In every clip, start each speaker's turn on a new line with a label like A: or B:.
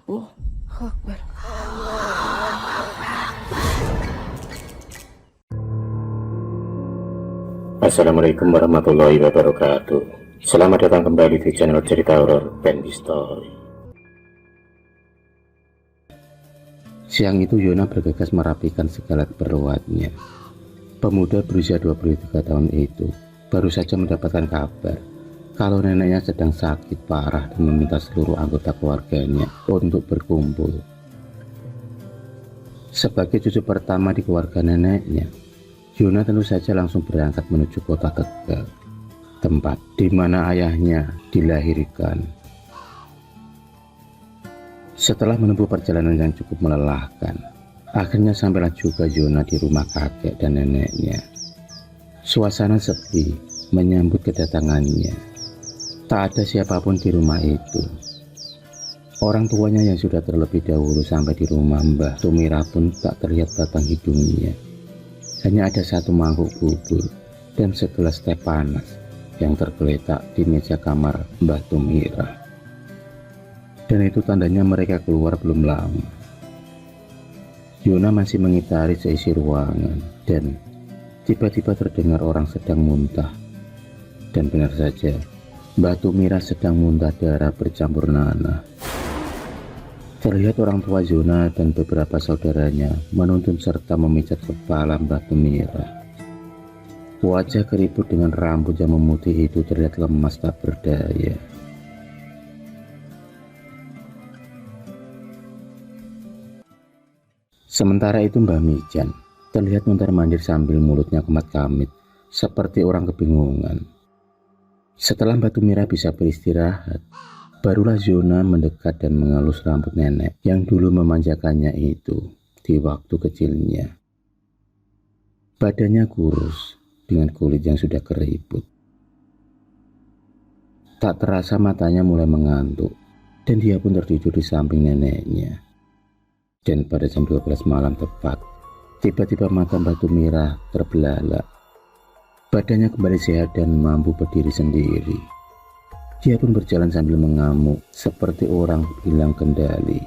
A: Oh, Akbar.
B: Assalamualaikum warahmatullahi wabarakatuh. Selamat datang kembali di channel cerita horor Bendy Story. Siang itu Yona bergegas merapikan segala keperluannya. Pemuda berusia 23 tahun itu baru saja mendapatkan kabar kalau neneknya sedang sakit parah dan meminta seluruh anggota keluarganya untuk berkumpul. Sebagai cucu pertama di keluarga neneknya, Yona tentu saja langsung berangkat menuju kota Tegal, tempat di mana ayahnya dilahirkan. Setelah menempuh perjalanan yang cukup melelahkan, akhirnya sampailah juga Yona di rumah kakek dan neneknya. Suasana sepi menyambut kedatangannya. Tak ada siapapun di rumah itu. Orang tuanya yang sudah terlebih dahulu sampai di rumah Mbah Tumira pun tak terlihat batang hidungnya. Hanya ada satu mangkuk bubur dan segelas teh panas yang tergeletak di meja kamar Mbah Tumira. Dan itu tandanya mereka keluar belum lama. Yona masih mengitari seisi ruangan dan tiba-tiba terdengar orang sedang muntah. Dan benar saja, Mbah Tumira sedang muntah darah bercampur nanah. Terlihat orang tua Yona dan beberapa saudaranya menuntun serta memijat kepala Mbah Tumira. Wajah keriput dengan rambut yang memutih itu terlihat lemas tak berdaya. Sementara itu Mbah Mijan terlihat mondar-mandir sambil mulutnya kemat-kamit seperti orang kebingungan. Setelah Mbah Tumira bisa beristirahat, barulah Yona mendekat dan mengelus rambut nenek yang dulu memanjakannya itu di waktu kecilnya. Badannya kurus dengan kulit yang sudah keriput. Tak terasa matanya mulai mengantuk dan dia pun tertidur di samping neneknya. Dan pada jam 12 malam tepat, tiba-tiba mata Mbah Tumira terbelalak. Badannya kembali sehat dan mampu berdiri sendiri. Dia pun berjalan sambil mengamuk seperti orang hilang kendali.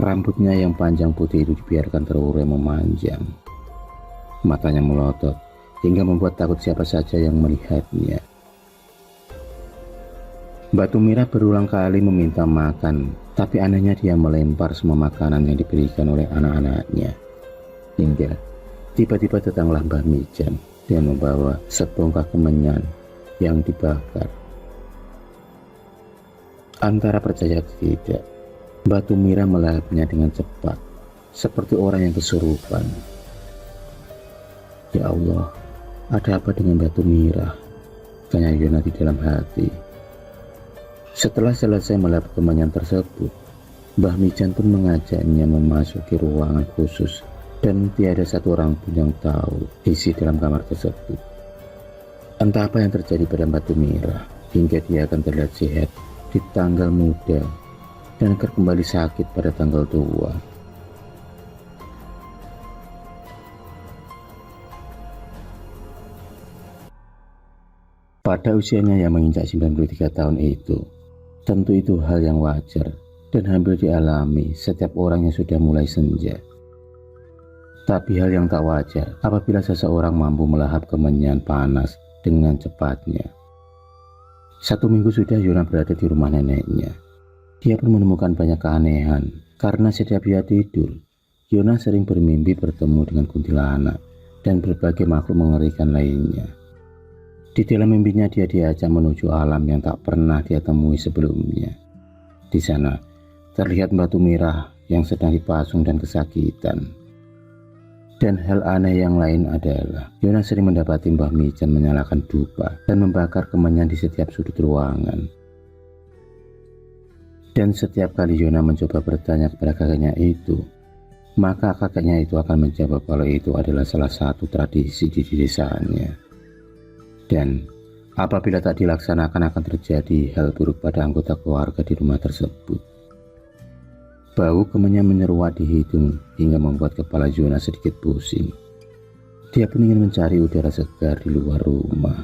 B: Rambutnya yang panjang putih itu dibiarkan terurai memanjang. Matanya melotot hingga membuat takut siapa saja yang melihatnya. Mbah Tumira berulang kali meminta makan, tapi anehnya dia melempar semua makanan yang diberikan oleh anak-anaknya. Hingga tiba-tiba datanglah Mbah Mijan dan membawa sebongkah kemenyan yang dibakar. Antara percaya atau tidak, Mbah Tumira melahapnya dengan cepat, seperti orang yang kesurupan. Ya Allah, ada apa dengan Mbah Tumira? Tanya Yona di dalam hati. Setelah selesai melahap kemenyan tersebut, Mbah Mijan pun mengajaknya memasuki ruangan khusus dan tiada satu orang pun yang tahu isi dalam kamar tersebut. Entah apa yang terjadi pada Mbah Tumira hingga dia akan terlihat sehat di tanggal muda dan akan kembali sakit pada tanggal tua. Pada usianya yang menginjak 93 tahun itu, tentu itu hal yang wajar dan hampir dialami setiap orang yang sudah mulai senja. Tapi hal yang tak wajar apabila seseorang mampu melahap kemenyan panas dengan cepatnya. 1 minggu sudah Yona berada di rumah neneknya. Dia pun menemukan banyak keanehan karena setiap dia tidur, Yona sering bermimpi bertemu dengan kuntilanak dan berbagai makhluk mengerikan lainnya. Di dalam mimpinya dia diajak menuju alam yang tak pernah dia temui sebelumnya. Di sana terlihat Mbah Tumira yang sedang dipasung dan kesakitan. Dan hal aneh yang lain adalah Yona sering mendapati Mbah Mijan menyalakan dupa dan membakar kemenyan di setiap sudut ruangan. Dan setiap kali Yona mencoba bertanya kepada kakeknya itu, maka kakeknya itu akan menjawab kalau itu adalah salah satu tradisi di desanya. Dan apabila tak dilaksanakan akan terjadi hal buruk pada anggota keluarga di rumah tersebut. Bau kemenyan menyeruak di hidung hingga membuat kepala Yona sedikit pusing. Dia pun ingin mencari udara segar di luar rumah.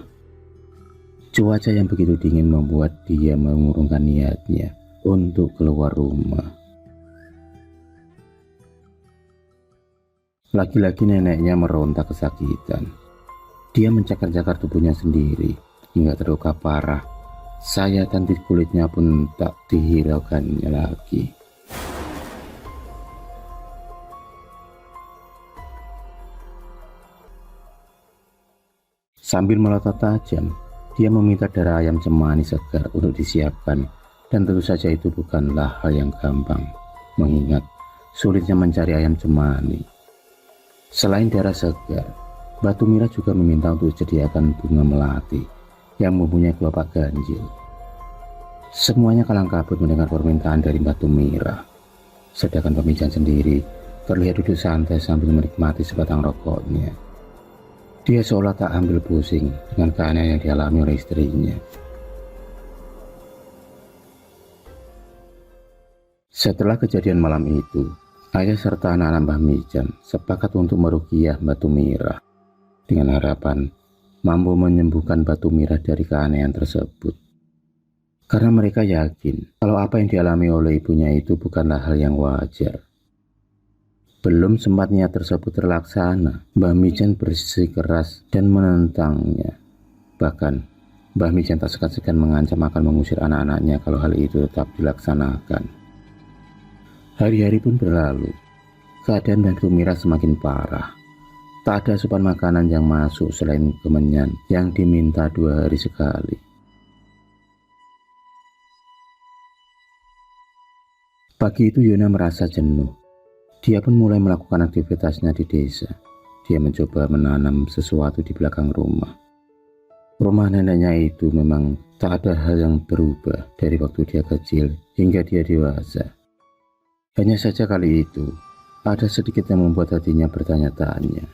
B: Cuaca yang begitu dingin membuat dia mengurungkan niatnya untuk keluar rumah. Lagi-lagi neneknya meronta kesakitan. Dia mencakar-cakar tubuhnya sendiri hingga terluka parah. Sayatan di kulitnya pun tak dihiraukannya lagi. Sambil melotot tajam, dia meminta darah ayam cemani segar untuk disiapkan, dan tentu saja itu bukanlah hal yang gampang, mengingat sulitnya mencari ayam cemani. Selain darah segar, Batu Mira juga meminta untuk disediakan bunga melati yang mempunyai kelopak ganjil. Semuanya kalang kabut mendengar permintaan dari Batu Mira. Sedangkan pemijan sendiri terlihat duduk santai sambil menikmati sebatang rokoknya. Dia seolah tak ambil pusing dengan keanehan yang dialami oleh istrinya. Setelah kejadian malam itu, ayah serta anak-anak Mbah Mijan sepakat untuk meruqyah Batu Mira dengan harapan mampu menyembuhkan Batu Mira dari keanehan tersebut. Karena mereka yakin kalau apa yang dialami oleh ibunya itu bukanlah hal yang wajar. Belum sempat niat tersebut terlaksana, Mbah Mijan bersikeras dan menentangnya. Bahkan, Mbah Mijan tak segan-segan mengancam akan mengusir anak-anaknya kalau hal itu tetap dilaksanakan. Hari-hari pun berlalu. Keadaan Batu Mira semakin parah. Tak ada asupan makanan yang masuk selain kemenyan yang diminta 2 hari sekali. Pagi itu Yona merasa jenuh. Dia pun mulai melakukan aktivitasnya di desa. Dia mencoba menanam sesuatu di belakang rumah. Rumah neneknya itu memang tak ada hal yang berubah dari waktu dia kecil hingga dia dewasa. Hanya saja kali itu, ada sedikit yang membuat hatinya bertanya-tanya.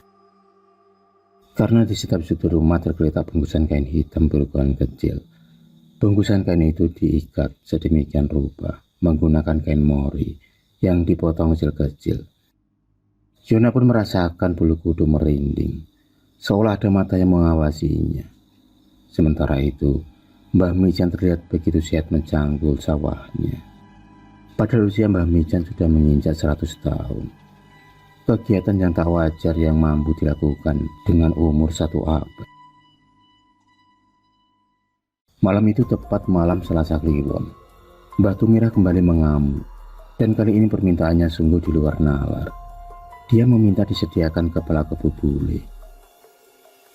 B: Karena di setiap sudut rumah tergeletak bungkusan kain hitam berukuran kecil. Bungkusan kain itu diikat sedemikian rupa menggunakan kain mori yang dipotong kecil-kecil. Yona pun merasakan bulu kuduk merinding, seolah ada mata yang mengawasinya. Sementara itu, Mbah Mijan terlihat begitu sehat mencangkul sawahnya. Padahal usia Mbah Mijan sudah menginjak 100 tahun. Kegiatan yang tak wajar yang mampu dilakukan dengan umur 1 abad. Malam itu tepat malam Selasa Kliwon. Batu Mira kembali mengamuk. Dan kali ini permintaannya sungguh di luar nalar. Dia meminta disediakan kepala kebu bule.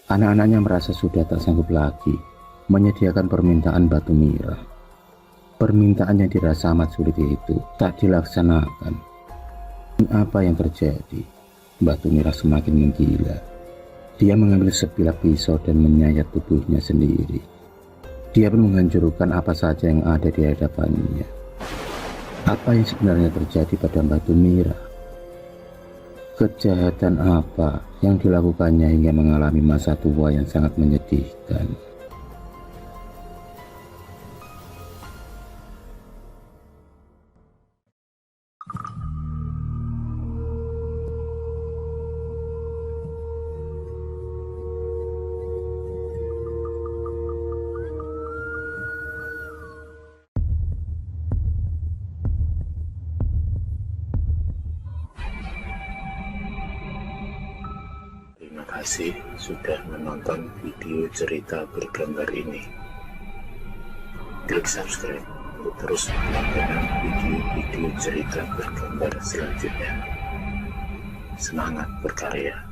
B: Anak-anaknya merasa sudah tak sanggup lagi menyediakan permintaan Batu Mira. Permintaan yang dirasa amat sulit itu tak dilaksanakan. Apa yang terjadi? Batu Mira semakin menggila. Dia mengambil sebilah pisau dan menyayat tubuhnya sendiri. Dia pun menghancurkan apa saja yang ada di hadapannya. Apa yang sebenarnya terjadi pada Batu Mira? Kejahatan apa yang dilakukannya hingga mengalami masa tua yang sangat menyedihkan?
C: Terima kasih sudah menonton video cerita bergambar ini. Klik subscribe untuk terus mendapatkan video-video cerita bergambar selanjutnya. Semangat berkarya.